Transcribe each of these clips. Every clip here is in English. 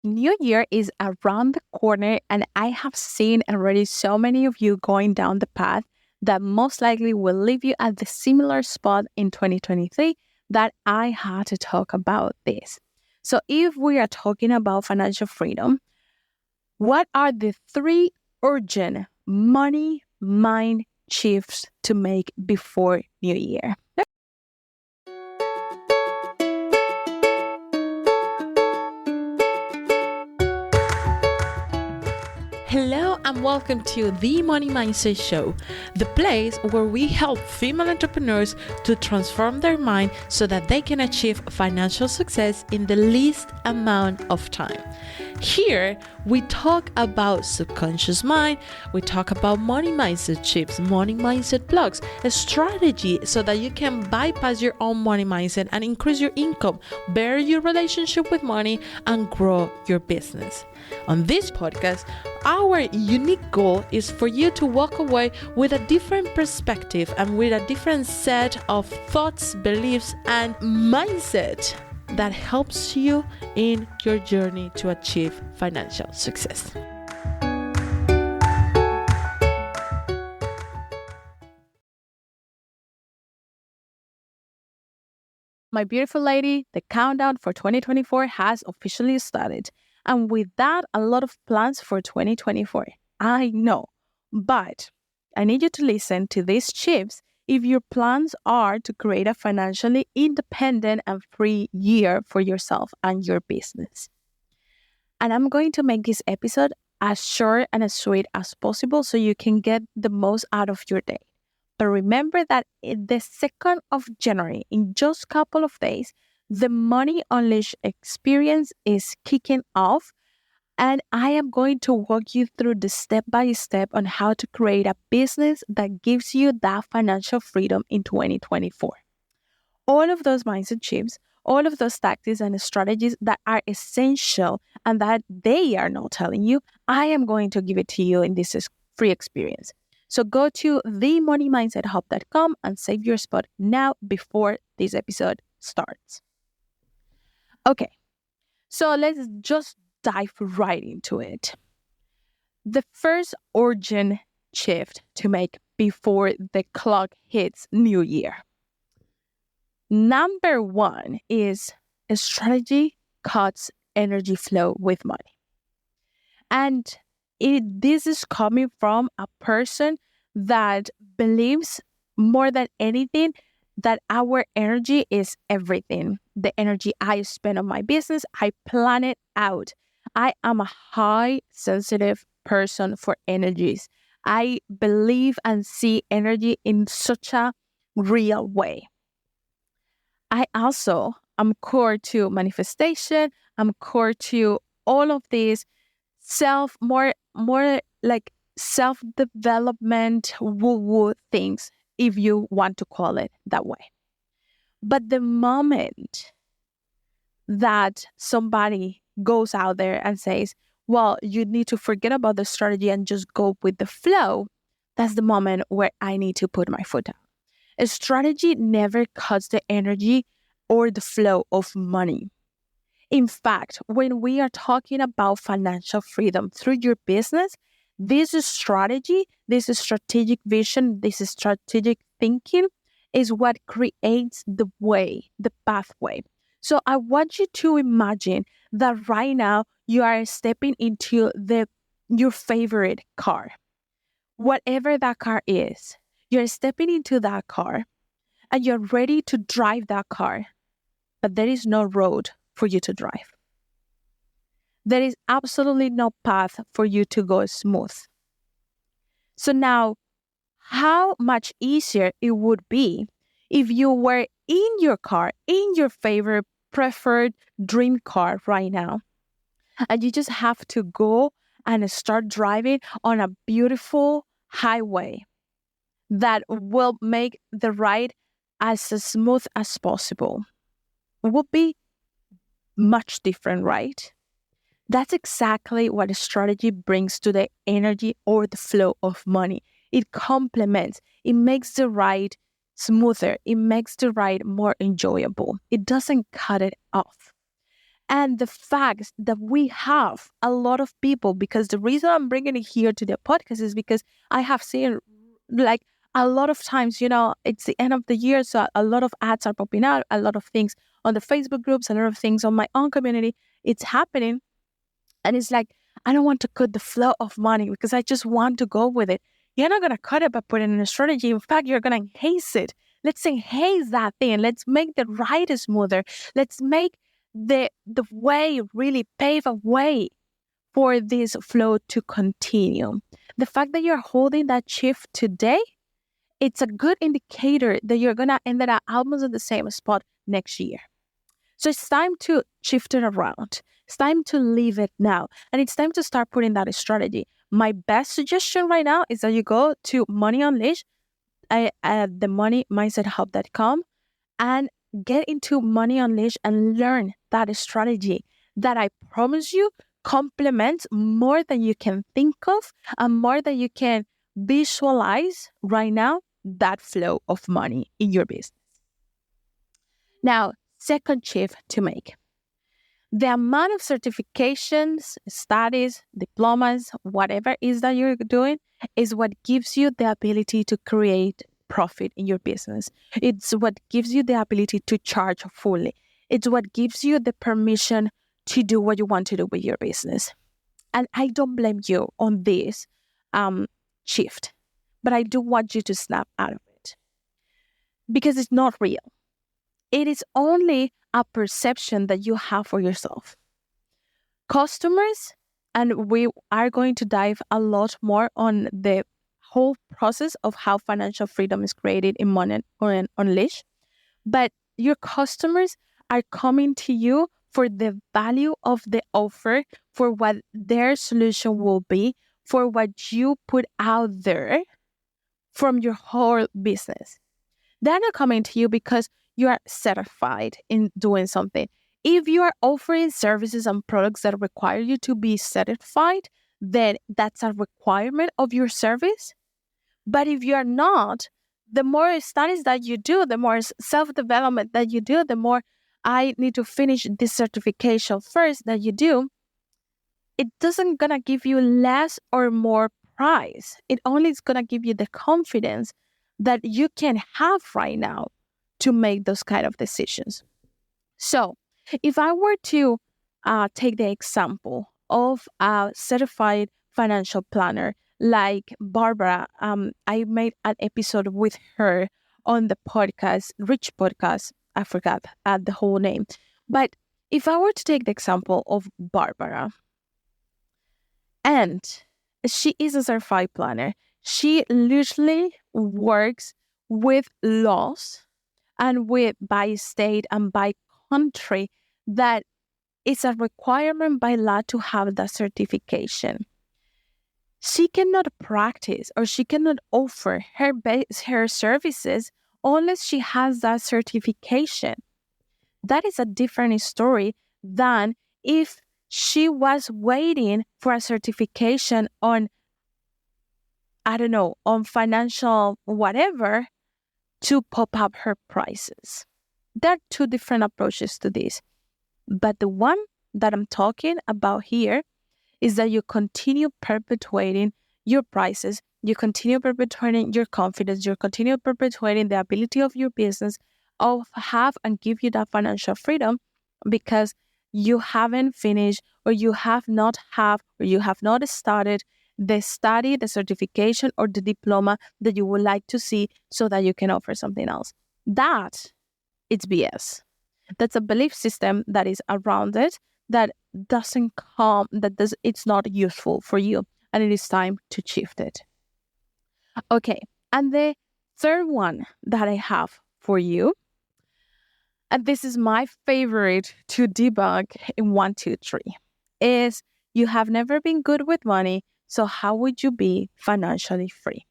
New Year is around the corner, and I have seen already so many of you going down the path that most likely will leave you at the similar spot in 2023 that I had to talk about this. So, if we are talking about financial freedom, what are the three urgent money mind shifts to make before New Year? Hello and welcome to the Money Mindset Show, the place where we help female entrepreneurs to transform their mind so that they can achieve financial success in the least amount of time. Here, we talk about subconscious mind, we talk about money mindset shifts, money mindset blocks, a strategy so that you can bypass your own money mindset and increase your income, better your relationship with money, and grow your business. On this podcast, our unique goal is for you to walk away with a different perspective and with a different set of thoughts, beliefs, and mindset that helps you in your journey to achieve financial success. My beautiful lady, the countdown for 2024 has officially started. And with that, a lot of plans for 2024. I know, but I need you to listen to these shifts if your plans are to create a financially independent and free year for yourself and your business. And I'm going to make this episode as short and as sweet as possible so you can get the most out of your day. But remember that in the 2nd of January, in just a couple of days, the Money Unleashed experience is kicking off. And I am going to walk you through the step-by-step on how to create a business that gives you that financial freedom in 2024. All of those mindset shifts, all of those tactics and strategies that are essential and that they are not telling you, I am going to give it to you in this free experience. So go to themoneymindset.hub.com and save your spot now before this episode starts. Okay, so let's just dive right into it. The first urgent shift to make before the clock hits New Year. Number one is a strategy cuts energy flow with money. And this is coming from a person that believes more than anything that our energy is everything. The energy I spend on my business, I plan it out. I am a high sensitive person for energies. I believe and see energy in such a real way. I also am core to manifestation. I'm core to all of these more like self-development woo-woo things, if you want to call it that way. But the moment that somebody goes out there and says, well, you need to forget about the strategy and just go with the flow, that's the moment where I need to put my foot down. A strategy never cuts the energy or the flow of money. In fact, when we are talking about financial freedom through your business, this is strategy, this is strategic vision, this is strategic thinking is what creates the way, the pathway. So I want you to imagine that right now you are stepping into your favorite car. Whatever that car is, you're stepping into that car and you're ready to drive that car, but there is no road for you to drive. There is absolutely no path for you to go smooth. So now, how much easier it would be if you were in your car, in your favorite, preferred dream car right now, and you just have to go and start driving on a beautiful highway that will make the ride as smooth as possible. It would be much different, right? That's exactly what a strategy brings to the energy or the flow of money. It complements, it makes the ride smoother, it makes the ride more enjoyable. It doesn't cut it off. And the fact that we have a lot of people, because the reason I'm bringing it here to the podcast is because I have seen like a lot of times, it's the end of the year. So a lot of ads are popping out, a lot of things on the Facebook groups, a lot of things on my own community. It's happening. And it's like, I don't want to cut the flow of money because I just want to go with it. You're not going to cut it by putting in a strategy. In fact, you're going to enhance it. Let's enhance that thing. Let's make the ride smoother. Let's make the way really pave a way for this flow to continue. The fact that you're holding that shift today, it's a good indicator that you're going to end up almost at the same spot next year. So it's time to shift it around. It's time to leave it now. And it's time to start putting that strategy. My best suggestion right now is that you go to Money Unleashed at the moneymindset.hub.com and get into Money Unleashed and learn that strategy that I promise you complements more than you can think of and more than you can visualize right now that flow of money in your business. Now, second shift to make. The amount of certifications, studies, diplomas, whatever it is that you're doing is what gives you the ability to create profit in your business. It's what gives you the ability to charge fully. It's what gives you the permission to do what you want to do with your business. And I don't blame you on this shift, but I do want you to snap out of it because it's not real. It is only a perception that you have for yourself. Customers, and we are going to dive a lot more on the whole process of how financial freedom is created in Money Unleashed, but your customers are coming to you for the value of the offer, for what their solution will be, for what you put out there from your whole business. They're not coming to you because you are certified in doing something. If you are offering services and products that require you to be certified, then that's a requirement of your service. But if you are not, the more studies that you do, the more self-development that you do, the more I need to finish this certification first that you do, it doesn't gonna give you less or more price. It only is gonna give you the confidence that you can have right now to make those kind of decisions. So if I were to take the example of a certified financial planner like Barbara, I made an episode with her on the podcast, Rich Podcast. I forgot the whole name. But if I were to take the example of Barbara, and she is a certified planner, she literally works with laws and with by state and by country that it's a requirement by law to have that certification. She cannot practice or she cannot offer her services unless she has that certification. That is a different story than if she was waiting for a certification on, I don't know, on financial whatever to pop up her prices. There are two different approaches to this. But the one that I'm talking about here is that you continue perpetuating your prices, you continue perpetuating your confidence, you continue perpetuating the ability of your business of have and give you that financial freedom because you haven't finished or you have not started the study, the certification, or the diploma that you would like to see so that you can offer something else. That it's BS. That's a belief system that is around it that doesn't come, it's not useful for you. And it is time to shift it. Okay. And the third one that I have for you, and this is my favorite to debunk in 1, 2, 3, is you have never been good with money. So how would you be financially free?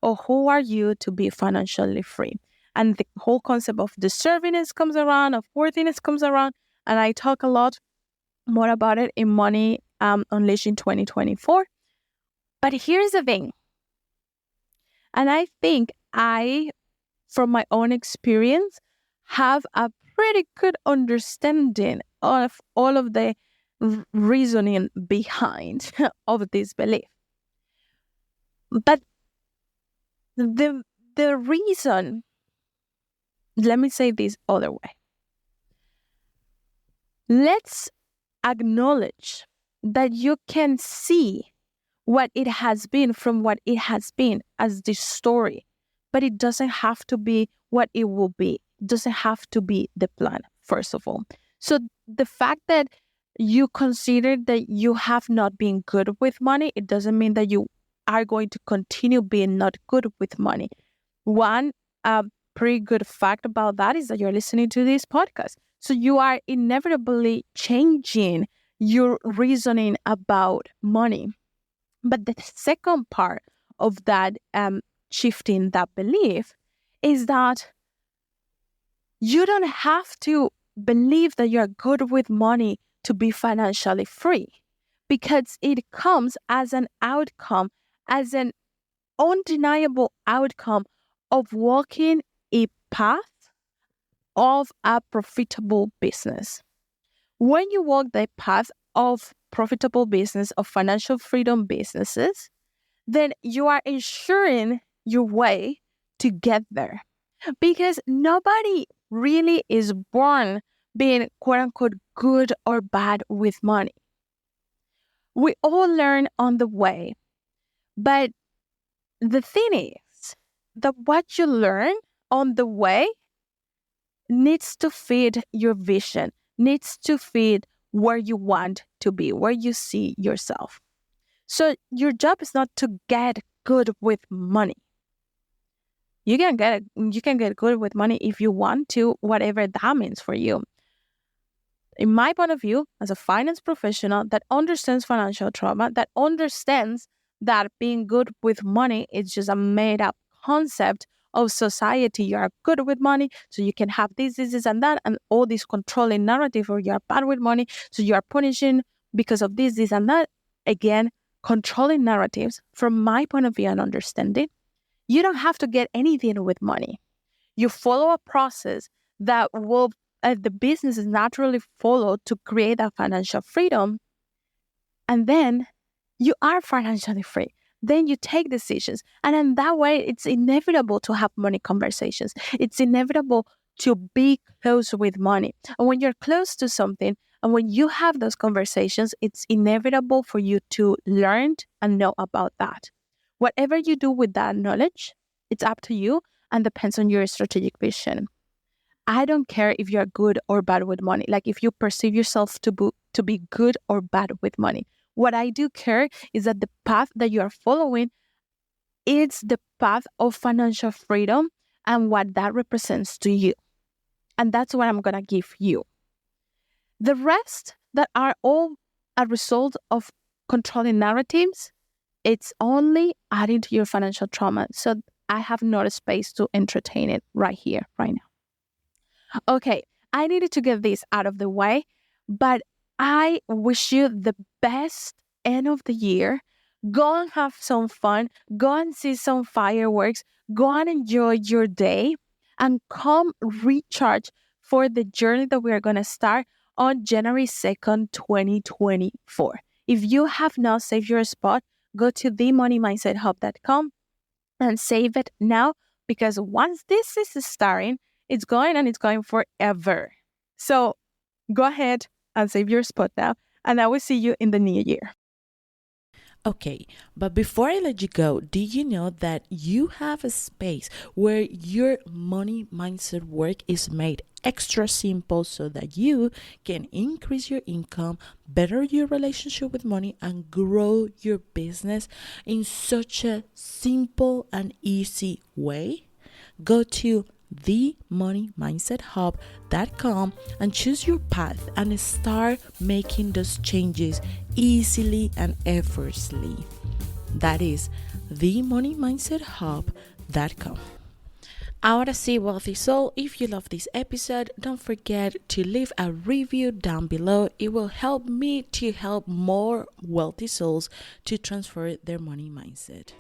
Or who are you to be financially free? And the whole concept of deservingness comes around, of worthiness comes around. And I talk a lot more about it in Money Unleashed in 2024. But here's the thing. And I think from my own experience, have a pretty good understanding of all of the reasoning behind of this belief. But the reason, let me say this other way. Let's acknowledge that you can see what it has been from what it has been as the story, but it doesn't have to be what it will be. It doesn't have to be the plan, first of all. So the fact that you consider that you have not been good with money, it doesn't mean that you are going to continue being not good with money. One pretty good fact about that is that you're listening to this podcast. So you are inevitably changing your reasoning about money. But the second part of that shifting that belief is that you don't have to believe that you're good with money to be financially free, because it comes as an outcome, as an undeniable outcome of walking a path of a profitable business. When you walk the path of profitable business, of financial freedom businesses, then you are ensuring your way to get there. Because nobody really is born being quote unquote good or bad with money. We all learn on the way. But the thing is that what you learn on the way needs to feed your vision, needs to feed where you want to be, where you see yourself. So your job is not to get good with money. You can get good with money if you want to, whatever that means for you. In my point of view, as a finance professional that understands financial trauma, that understands that being good with money is just a made up concept of society. You are good with money, so you can have this, and that, and all this controlling narrative, or you are bad with money, so you are punishing because of this, and that. Again, controlling narratives. From my point of view and understanding, you don't have to get anything with money. You follow a process that will the businesses naturally follow to create that financial freedom. And then you are financially free. Then you take decisions. And in that way, it's inevitable to have money conversations. It's inevitable to be close with money. And when you're close to something, and when you have those conversations, it's inevitable for you to learn and know about that. Whatever you do with that knowledge, it's up to you and depends on your strategic vision. I don't care if you're good or bad with money, like if you perceive yourself to be good or bad with money. What I do care is that the path that you are following is the path of financial freedom and what that represents to you. And that's what I'm going to give you. The rest that are all a result of controlling narratives, it's only adding to your financial trauma. So I have not a space to entertain it right here, right now. Okay, I needed to get this out of the way, but I wish you the best end of the year. Go and have some fun. Go and see some fireworks. Go and enjoy your day and come recharge for the journey that we are going to start on January 2nd, 2024. If you have not saved your spot, go to themoneymindset.hub.com and save it now, because once this is starting, it's going forever. So go ahead and save your spot now, and I will see you in the new year. Okay, but before I let you go, do you know that you have a space where your money mindset work is made extra simple so that you can increase your income, better your relationship with money, and grow your business in such a simple and easy way? Go to themoneymindset.hub.com and choose your path and start making those changes easily and effortlessly. That is themoneymindset.hub.com. Ahora sí, wealthy soul, if you love this episode, don't forget to leave a review down below. It will help me to help more wealthy souls to transfer their money mindset.